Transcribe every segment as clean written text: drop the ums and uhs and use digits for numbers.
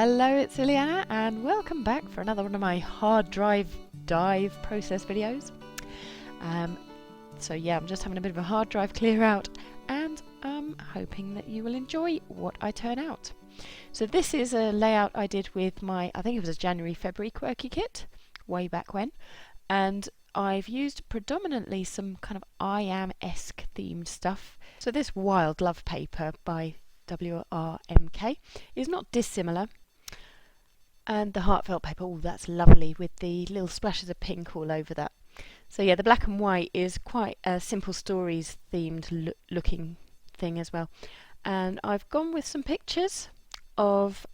Hello, it's Ileana and welcome back for another one of my hard drive dive process videos. So yeah, I'm just having a bit of a hard drive clear out and I'm hoping that you will enjoy what I turn out. So this is a layout I did with my, I think it was a February Quirky Kit, way back when, and I've used predominantly some kind of I Am-esque themed stuff. So this Wild Love paper by WRMK is not dissimilar. And the heartfelt paper, oh that's lovely, with the little splashes of pink all over that. So yeah, the black and white is quite a simple stories themed looking thing as well. And I've gone with some pictures of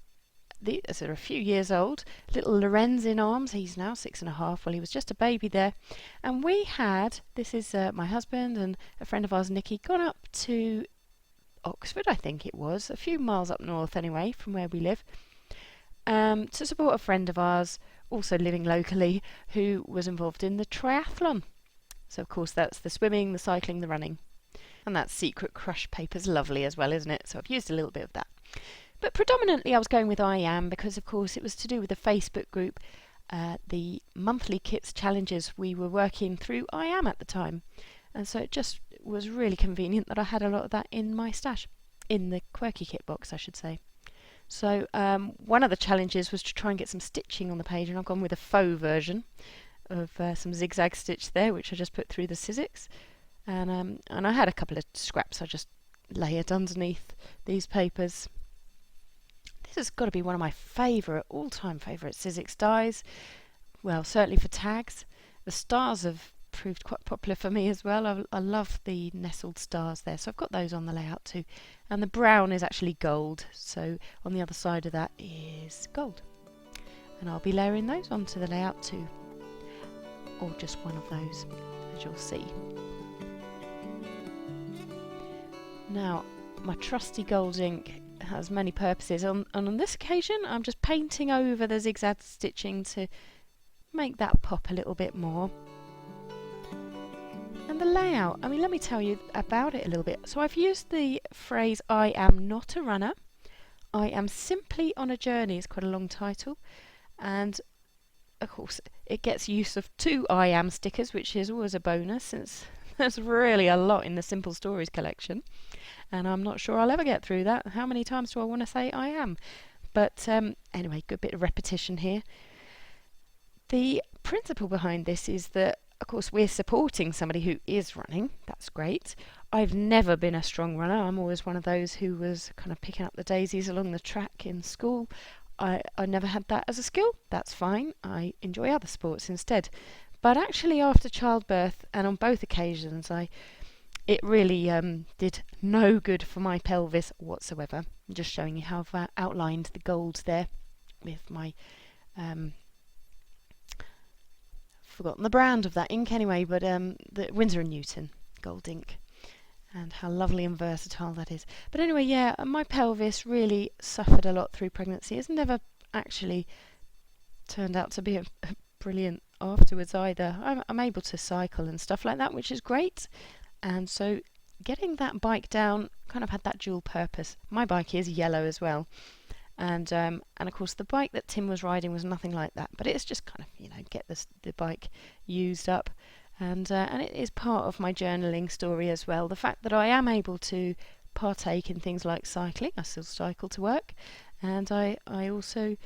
these are a few years old, little Lorenz in arms. He's now 6.5. Well, he was just a baby there. And we had, this is my husband and a friend of ours, Nikki, gone up to Oxford, I think it was, a few miles up north anyway from where we live, to support a friend of ours, also living locally, who was involved in the triathlon. So of course that's the swimming, the cycling, the running. And that Secret Crush paper's lovely as well, isn't it? So I've used a little bit of that. But predominantly I was going with I Am because of course it was to do with the Facebook group, the monthly kits challenges we were working through I Am at the time. And so it just was really convenient that I had a lot of that in my stash, in the Quirky Kit box I should say. So one of the challenges was to try and get some stitching on the page, and I've gone with a faux version of some zigzag stitch there, which I just put through the Sizzix. And I had a couple of scraps I just layered underneath these papers. This has got to be one of my all-time favourite Sizzix dies. Well, certainly for tags. The stars have proved quite popular for me as well. I love the nestled stars there, so I've got those on the layout too. And the brown is actually gold, so on the other side of that is gold. And I'll be layering those onto the layout too, or just one of those, as you'll see. Now, my trusty gold ink has many purposes, and on this occasion I'm just painting over the zigzag stitching to make that pop a little bit more. And the layout, I mean, let me tell you about it a little bit. So I've used the phrase I am not a runner, I am simply on a journey. It's quite a long title, and of course it gets use of 2 I am stickers, which is always a bonus since there's really a lot in the Simple Stories collection, and I'm not sure I'll ever get through that. How many times do I want to say I am? But anyway, good bit of repetition here. The principle behind this is that of course we're supporting somebody who is running. That's great. I've never been a strong runner. I'm always one of those who was kind of picking up the daisies along the track in school. I never had that as a skill. That's fine. I enjoy other sports instead. But actually after childbirth, and on both occasions, it really did no good for my pelvis whatsoever. I'm just showing you how I've outlined the gold there with my forgotten the brand of that ink anyway, but the Winsor & Newton gold ink, and how lovely and versatile that is. But anyway, yeah, my pelvis really suffered a lot through pregnancy. It's never actually turned out to be a brilliant afterwards either. I'm able to cycle and stuff like that, which is great, and so getting that bike down kind of had that dual purpose. My bike is yellow as well. And of course the bike that Tim was riding was nothing like that, but it's just kind of, you know, get the bike used up, and it is part of my journaling story as well. The fact that I am able to partake in things like cycling. I still cycle to work, and I also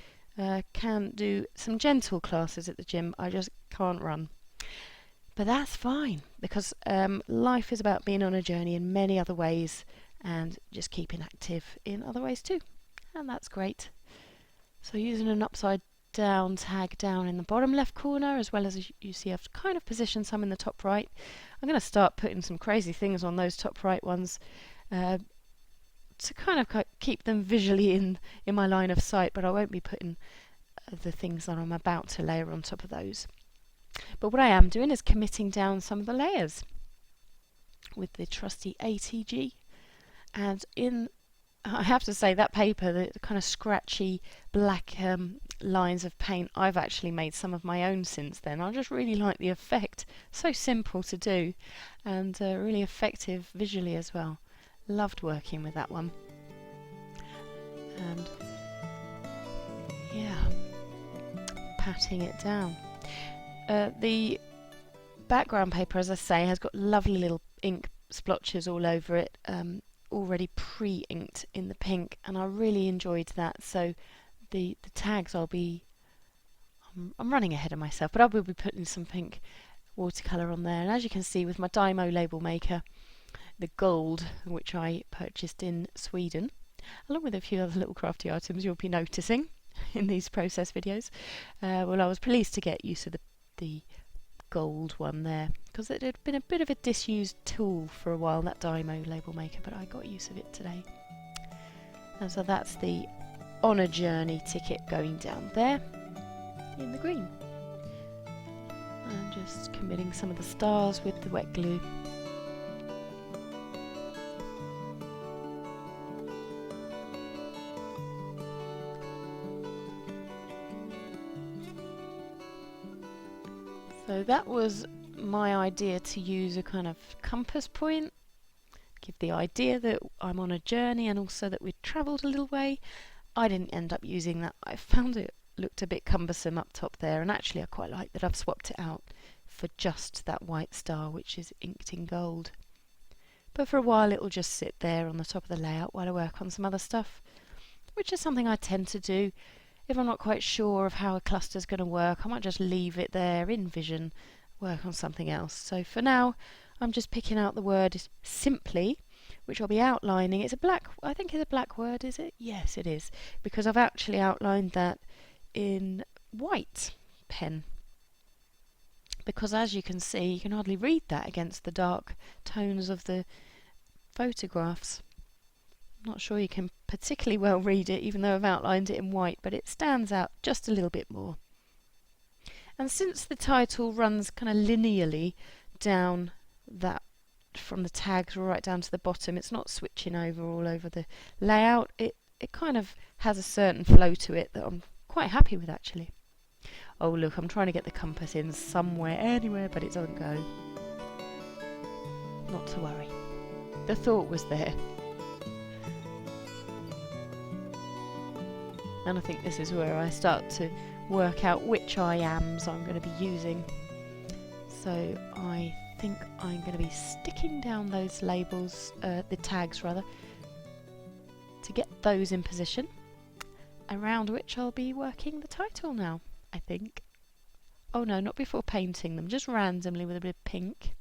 can do some gentle classes at the gym. I just can't run, but that's fine because life is about being on a journey in many other ways and just keeping active in other ways too. And that's great. So using an upside down tag down in the bottom left corner, as well as you see I've kind of positioned some in the top right. I'm going to start putting some crazy things on those top right ones to kind of keep them visually in my line of sight, but I won't be putting the things that I'm about to layer on top of those. But what I am doing is committing down some of the layers with the trusty ATG, and I have to say that paper, the kind of scratchy black lines of paint, I've actually made some of my own since then. I just really like the effect. So simple to do and really effective visually as well. Loved working with that one. And yeah, patting it down. The background paper, as I say, has got lovely little ink splotches all over it, already pre-inked in the pink, and I really enjoyed that. So the tags I'm running ahead of myself, but I will be putting some pink watercolour on there. And as you can see with my Dymo label maker, the gold, which I purchased in Sweden, along with a few other little crafty items you'll be noticing in these process videos. Well, I was pleased to get use of the gold one there, because it had been a bit of a disused tool for a while, that Dymo label maker, but I got use of it today. And so that's the On a Journey ticket going down there in the green. And just committing some of the stars with the wet glue. So that was my idea, to use a kind of compass point, give the idea that I'm on a journey and also that we'd travelled a little way. I didn't end up using that. I found it looked a bit cumbersome up top there, and actually I quite like that I've swapped it out for just that white star, which is inked in gold. But for a while it'll just sit there on the top of the layout while I work on some other stuff, which is something I tend to do. If I'm not quite sure of how a cluster's going to work, I might just leave it there in Vision, work on something else. So for now, I'm just picking out the word simply, which I'll be outlining. It's a black, I think it's a black word, is it? Yes, it is, because I've actually outlined that in white pen. Because as you can see, you can hardly read that against the dark tones of the photographs. I'm not sure you can particularly well read it, even though I've outlined it in white, but it stands out just a little bit more. And since the title runs kind of linearly down that, from the tags right down to the bottom, it's not switching over all over the layout, it kind of has a certain flow to it that I'm quite happy with, actually. Oh look, I'm trying to get the compass in somewhere, anywhere, but it doesn't go. Not to worry. The thought was there. And I think this is where I start to work out which I ams I'm going to be using. So I think I'm going to be sticking down those labels, the tags rather, to get those in position, around which I'll be working the title now, I think. Oh no, not before painting them, just randomly with a bit of pink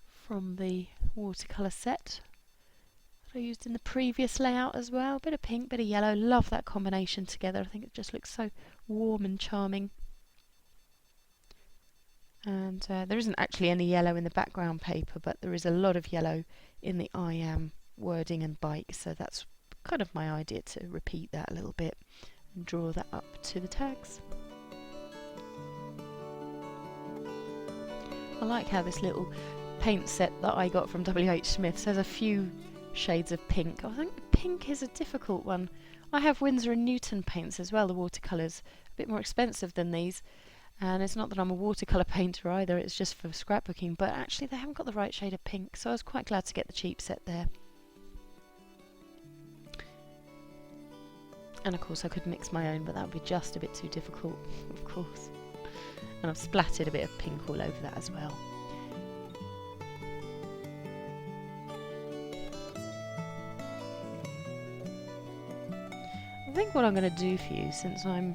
from the watercolour set I used in the previous layout as well. Bit of pink, bit of yellow. Love that combination together. I think it just looks so warm and charming. And there isn't actually any yellow in the background paper, but there is a lot of yellow in the I am wording and bike, so that's kind of my idea, to repeat that a little bit and draw that up to the tags. I like how this little paint set that I got from WH Smith's has a few shades of pink. I think pink is a difficult one. I have Winsor & Newton paints as well, the watercolours, a bit more expensive than these, and it's not that I'm a watercolour painter either, it's just for scrapbooking, but actually they haven't got the right shade of pink, so I was quite glad to get the cheap set there. And of course I could mix my own, but that would be just a bit too difficult, of course. And I've splattered a bit of pink all over that as well. I think what I'm going to do for you, since I'm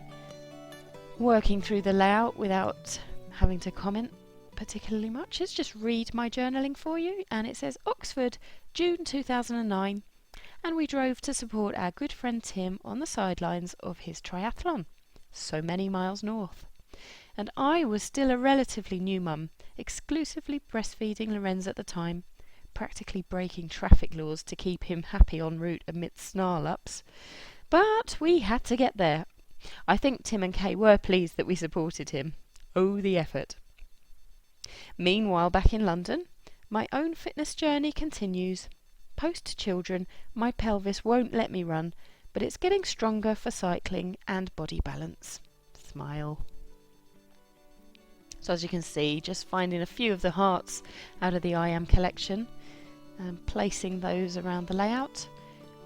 working through the layout without having to comment particularly much, is just read my journaling for you. And it says Oxford, June 2009, and we drove to support our good friend Tim on the sidelines of his triathlon, so many miles north. And I was still a relatively new mum, exclusively breastfeeding Lorenz at the time, practically breaking traffic laws to keep him happy en route amidst snarl-ups. But we had to get there. I think Tim and Kay were pleased that we supported him. Oh, the effort. Meanwhile, back in London, my own fitness journey continues. Post-children, my pelvis won't let me run, but it's getting stronger for cycling and body balance. Smile. So as you can see, just finding a few of the hearts out of the I Am collection and placing those around the layout,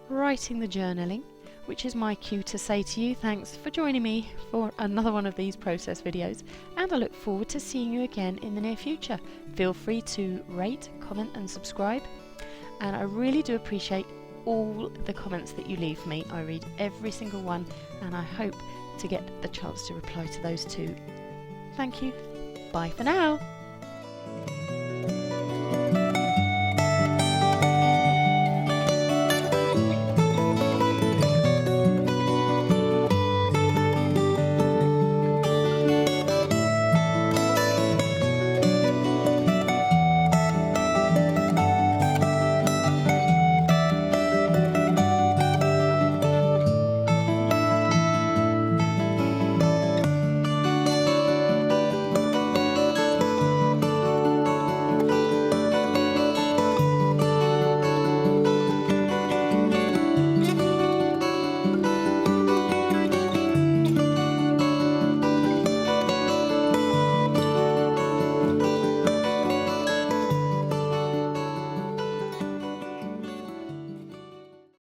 writing the journaling. which is my cue to say to you thanks for joining me for another one of these process videos, and I look forward to seeing you again in the near future. Feel free to rate, comment and subscribe, and I really do appreciate all the comments that you leave me. I read every single one, and I hope to get the chance to reply to those too. Thank you. Bye for now.